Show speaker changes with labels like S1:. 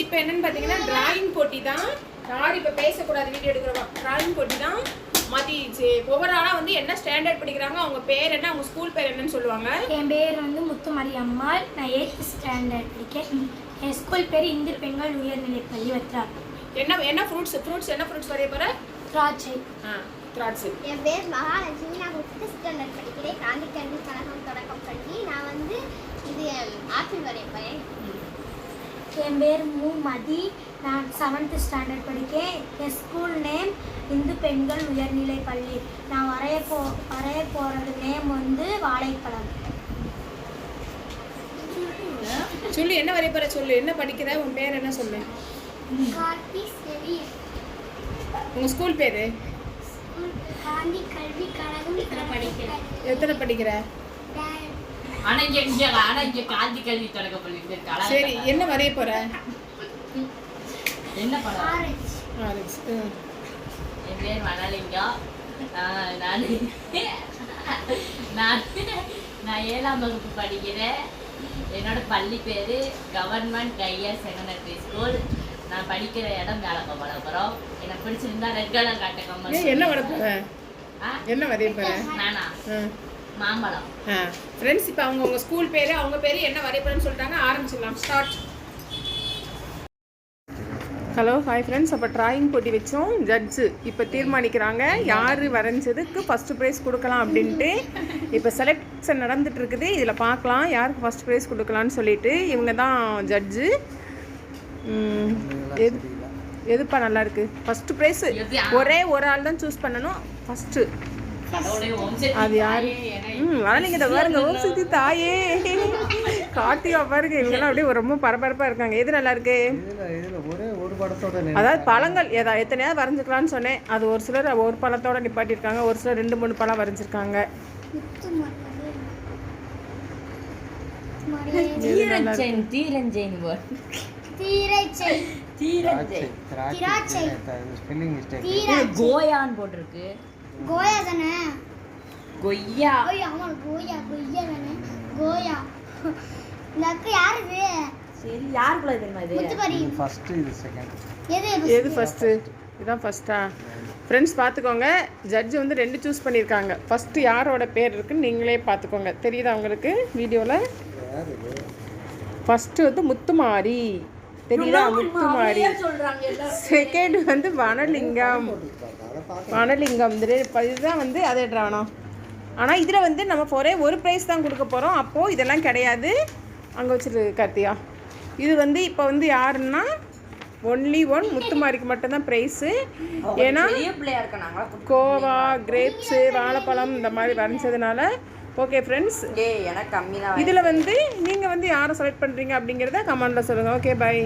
S1: இப்போ என்னன்னு பார்த்தீங்கன்னா டிராயிங் போட்டி தான். யாரும் இப்போ பேசக்கூடாது, வீடியோ எடுக்கிறவா. டிராயிங் போட்டி தான். மதி ஓவராலாக வந்து என்ன ஸ்டாண்டர்ட் படிக்கிறாங்க, அவங்க பேர் என்ன, அவங்க ஸ்கூல் பேர் என்னன்னு சொல்லுவாங்க.
S2: என் பேர் வந்து முத்துமாரி அம்மாள். நான் 8th ஸ்டாண்டர்ட் படிக்கிறேன். என் ஸ்கூல் பேர் இந்து பெண்கள் உயர்நிலைப்பள்ளி வத்ரார்.
S1: என்ன ஃப்ரூட்ஸ் என்ன ஃப்ரூட்ஸ் வரைய போகிற?
S2: திராட்சை.
S1: திராட்சை.
S3: என் பேர் மகாலட்சுமி. நான் 5th ஸ்டாண்டர்ட் படிக்கிறேன். காந்தி கல்வி கழகம் தொடக்கம் பள்ளி. நான் வந்து இது ஆப்பிள் வரைப்பேன்.
S2: என் பேர் மதி. நான் 7th ஸ்டாண்டர்ட் படிக்கிறேன். என் ஸ்கூல் நேம் இந்து பெண்கள் உயர்நிலைப்பள்ளி. நான் வரைய போகிறது நேம் வந்து வாழைப்பழம்.
S1: சொல்லு, என்ன வரைய போற சொல்லு. என்ன படிக்கிற, உன் பேர் என்ன சொல்லு. உங்க ஸ்கூல் பேரு?
S3: காந்தி கல்வி கழகம் படிக்கிறேன்.
S1: எத்தனை படிக்கிற?
S4: காந்தி கல்வி தொடக்கப்பள்ளி.
S1: சரி, என்ன வரைய போற?
S4: என்ன படம்?
S1: ஆரஞ்சு.
S4: என் பேர் வனலிங்கம். நான் 7ஆம் வகுப்பு படிக்கிறேன். என்னோட பள்ளி பேரு கவர்மெண்ட் ஹையர் செகண்டரி ஸ்கூல். நான் படிக்கிற இடம் மேலப்பழம். எனக்கு பிடிச்சிருந்தா ரெட் கலர் காட்ட கம்பல்.
S1: என்ன வரைய போற? என்ன வரைய போற?
S4: நானா மாம்பழம்.
S1: ஃப்ரெண்ட்ஸ், இப்போ அவங்க ஸ்கூல் பேரு, அவங்க பேரு என்ன வரைய போறேன்னு சொல்லிட்டாங்க. ஆரம்பிச்சிடலாம். ஸ்டார்ட். Hello, hi friends. அப்போ டிராயிங் போட்டி வச்சோம். ஜட்ஜு இப்போ தீர்மானிக்கிறாங்க யார் வரைஞ்சதுக்கு ஃபஸ்ட்டு ப்ரைஸ் கொடுக்கலாம் அப்படின்ட்டு. இப்போ செலெக்ஷன் நடந்துட்டு இருக்குது. இதில் பார்க்கலாம் யாருக்கு ஃபஸ்ட் ப்ரைஸ் கொடுக்கலான்னு சொல்லிட்டு. இவங்க தான் ஜட்ஜு. எதுப்பா நல்லா இருக்கு? ஃபஸ்ட்டு ப்ரைஸ் ஒரே ஒரு ஆள் தான் சூஸ் பண்ணணும். ஃபஸ்ட்டு அது யாரு? வரலைங்க. பாருங்க, ஓம் சக்தி தாயே, கார்த்திகா பாருங்க. இவங்கெல்லாம் அப்படியே ரொம்ப பரபரப்பா இருக்காங்க. எது நல்லா இருக்கு? அதாவது பழங்கள் எத்தனையாவது வரைஞ்சிக்கலாம்னு சொன்னேன். அது ஒரு சிலர் ஒரு பழத்தோட நிப்பாட்டியிருக்காங்க, ஒரு சிலர் 2-3 பழம் வரைஞ்சிருக்காங்க.
S4: கோயான் போட்டிருக்கு.
S3: கோயா தானே?
S4: கொய்யா.
S3: ஆமா, கோயா தானே? கோயா. நக்கு யாரு இது?
S4: சரி, யாருக்குள்ள தெரியுமா இது?
S3: முத்துமாரி.
S5: ஃபர்ஸ்ட், இது செகண்ட்.
S1: எது ஃபர்ஸ்ட்? இதான் ஃபர்ஸ்டா? ஃப்ரெண்ட்ஸ் பார்த்துக்கோங்க. ஜட்ஜ் வந்து 2 சூஸ் பண்ணியிருக்காங்க. ஃபஸ்ட்டு யாரோட பேர் இருக்குன்னு நீங்களே பார்த்துக்கோங்க. தெரியுதா உங்களுக்கு வீடியோவில்? ஃபஸ்ட்டு வந்து முத்துமாரி. தெரியுதா? முத்துமாரி. செகண்ட் வந்து வனலிங்கம். இதுதான் வந்து அதை வேணும். ஆனால் இதில் வந்து நம்ம ஒரே ஒரு ப்ரைஸ் தான் கொடுக்க போகிறோம். அப்போது இதெல்லாம் கிடையாது. அங்கே வச்சுரு கார்த்தியா. இது வந்து இப்போ வந்து யாருன்னா ஒன்லி முத்துமாரிக்கு மட்டும்தான் ப்ரைஸு. ஏன்னா கோவா, கிரேப்ஸு, வாழைப்பழம் இந்த மாதிரி வரைஞ்சதுனால. ஓகே ஃப்ரெண்ட்ஸ், இதில் வந்து நீங்கள் வந்து யாரை செலக்ட் பண்ணுறீங்க அப்படிங்கிறத கமெண்டில் சொல்லுங்கள். Okay, by.